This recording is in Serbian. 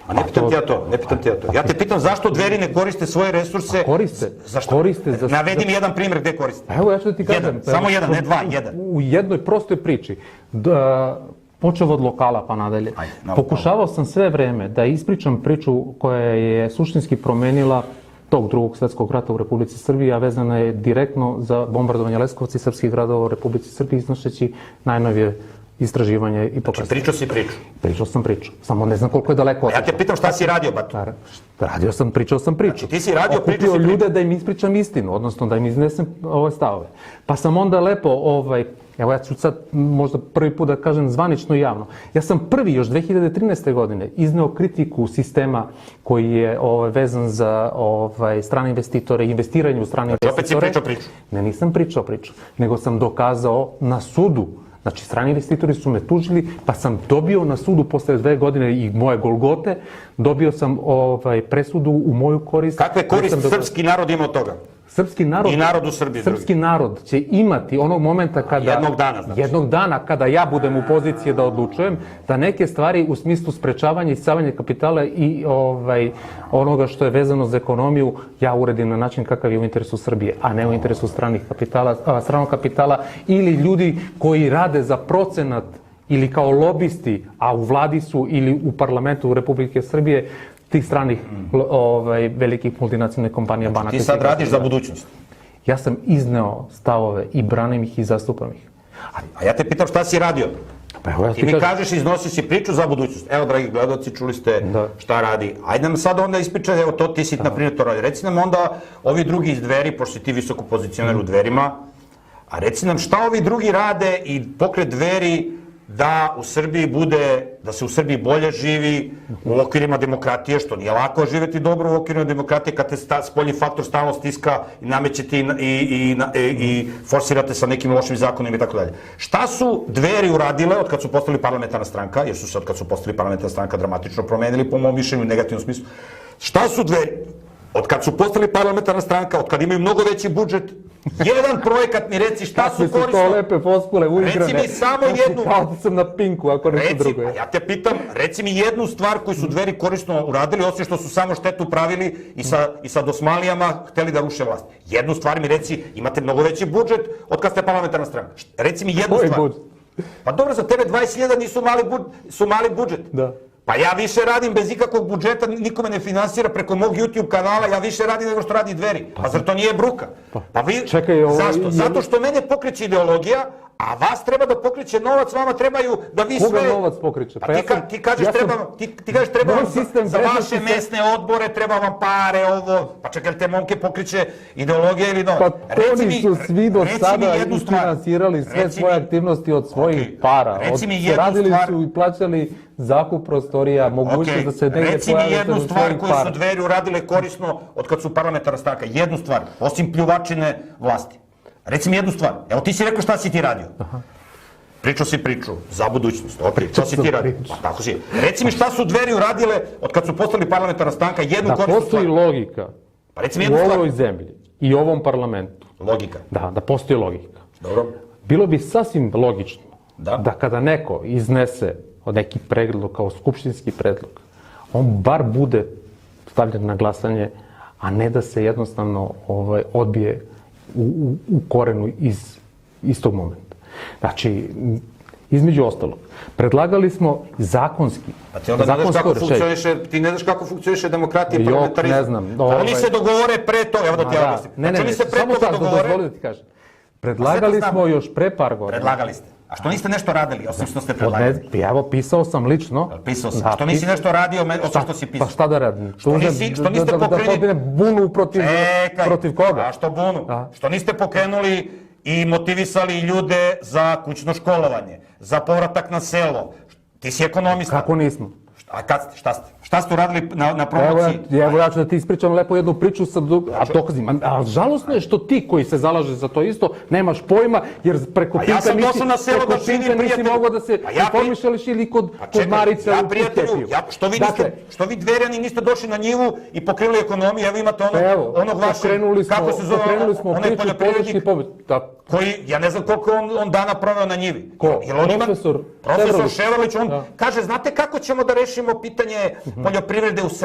A ne pitam ti ja to, ne pitam ti ja to. Ja te pitam zašto Dveri ne koriste svoje resurse? Koriste. Navedi mi jedan primjer gde koriste. Evo ja ću da ti kažem. Samo jedan, ne dva, jedan. U jednoj prostoj priči. Počeo od lokala pa nadalje. Pokušavao sam sve vreme da ispričam priču koja je suštinski promenila tog Drugog svjetskog rata u Republici Srbiji, a vezana je direktno za bombardovanje Leskovca i srpskih gradova u Republici Srbiji, iznošeći najnovije istraživanje i pokazanje. Pričao si priču. Pričao sam priču. Samo ne znam koliko je daleko. Ja te pitam šta si radio, Batu? Pričao sam priču. Znači ti si radio, pričao si priču. priču. Ljude da im ispričam istinu, odnosno da im iznesem ove stavove. Pa sam onda lepo, evo ja ću sad možda prvi put da kažem zvanično i javno. Ja sam prvi još 2013. godine izneo kritiku sistema koji je vezan za strane investitore i investiranje u strane investitore. Opet si pričao priču. Ne, nisam pričao priču, nego sam dokazao na sudu. Znači, strani investitori su me tužili, pa sam dobio na sudu posle 2 godine i moje golgote, dobio sam presudu u moju korist. Kakve koristi srpski narod ima od toga? Srpski narod, i narod u Srbiji. Srpski narod će imati onog momenta kada... Jednog dana kada ja budem u poziciji da odlučujem, da neke stvari u smislu sprečavanja i isisavanja kapitala i onoga što je vezano za ekonomiju, ja uredim na način kakav je u interesu Srbije, a ne u interesu stranog kapitala ili ljudi koji rade za procenat ili kao lobisti, a u vladi su ili u parlamentu Republike Srbije, tih stranih velikih multinacionalnih kompanija, banaka. Ti sad radiš za budućnost. Ja sam izneo stavove i branim ih i zastupam ih. A ja te pitam šta si radio? Ti mi kažeš iznosiš si priču za budućnost. Evo, dragi gledalci, čuli ste šta radi. Ajde nam sad onda ispričaj, evo to ti si na primjer to radi. Reci nam onda ovi drugi iz Dveri, pošto si ti visoko pozicionar u Dverima, a reci nam šta ovi drugi rade i pokret Dveri da se u Srbiji bolje živi u okvirima demokratije, što nije lako živjeti dobro u okvirima demokratije kad te spoljni faktor stalno stiska i namećete i forsirate sa nekim lošim zakonima i tako dalje. Šta su Dveri uradile od kad su postali parlamentarna stranka, jer su se od kad su postali parlamentarna stranka dramatično promenili po mom mišljenju u negativnom smislu. Šta su Dveri od kad su postali parlamentarna stranka, od kad imaju mnogo veći budžet? Jedan projekat mi reci šta su korisno. Kakve su to lepe floskule uigrane. Reci mi samo jednu. Kao da sam na Pinku, ako nešto drugo je. Ja te pitam, reci mi jednu stvar koju su Dveri korisno uradili, osim što su samo štetu pravili i sa dosmalijama hteli da ruše vlast. Jednu stvar mi reci, imate mnogo veći budžet od kad ste parlamentarna stranka. Reci mi jednu stvar. Pa dobro, za tebe 20.000 su mali budžet. Da. Pa ja više radim bez ikakvog budžeta, nikome ne finansira preko mog YouTube kanala, ja više radim nego što radi Dveri. Pa zar to nije bruka? Pa vi, zašto? Zato što mene pokreće ideologija, a vas treba da pokreće novac, vama trebaju da vi sve... Koga novac pokreće? Ti kažeš treba vam za vaše mesne odbore, treba vam pare, ovo... Pa čekaj, te momke pokreće ideologija ili novac? Pa oni su svi do sada finansirali sve svoje aktivnosti od svojih para. Radili su i plaćali zakup prostorija, mogućnost da se negdje pojave... Reci mi jednu stvar koju su Dveri uradile korisno od kad su parlamentarna stranka. Jednu stvar, osim pljuvačine vlasti. Reci mi jednu stvar. Evo ti si rekao šta si ti radio. Pričao si priču za budućnost. To si ti radio. Tako si. Reci mi šta su Dveri uradile od kad su postali parlamentarna stranka. Jednu korisnu stvar. Da postoji logika u ovoj zemlji i ovom parlamentu. Logika. Da postoji logika. Dobro. Bilo bi sasvim logično da kada neko iznese neki predlog kao skupštinski predlog, on bar bude stavljen na glasanje, a ne da se jednostavno odbije u korenu iz tog momenta. Znači, između ostalog, predlagali smo zakonski. Pa ti ne znaš kako funkcioniše demokratija i parlamentarizam. Ne znam. Oni se dogovore pre toga, evo da ti objasnim. Ne, samo sad dozvoli da ti kažem. Predlagali smo još pre par godina. Predlagali ste. A što niste nešto radili, osim što ste predlagali? Evo, pisao sam lično. Pisao sam. Što nisi nešto radio, osim što si pisao? Pa šta da radim? Što niste pokrenuli... Da bunu protiv koga? A što bunu? Što niste pokrenuli i motivisali ljude za kućno školovanje, za povratak na selo? Ti si ekonomista. Kako nismo? A kad ste? Šta ste? Šta ste uradili na promociji? Evo ja ću da ti ispričam lepo jednu priču sa dokazima. A žalosno je što ti koji se zalaže za to isto nemaš pojma, jer preko Pinka nisi mogao da se informišeš ili kod Marice u Kutepiju. Što vi Dverjani niste došli na njivu i pokrenuli ekonomiju, evo imate onog vašeg, kako se zove, onaj poljoprivrednik, koji, ja ne znam koliko on dana proveo na njivi. Ko? Profesor Ševarlić, on kaže, znate kako ćemo da rešimo pitanje poljoprivrede u Srbiji.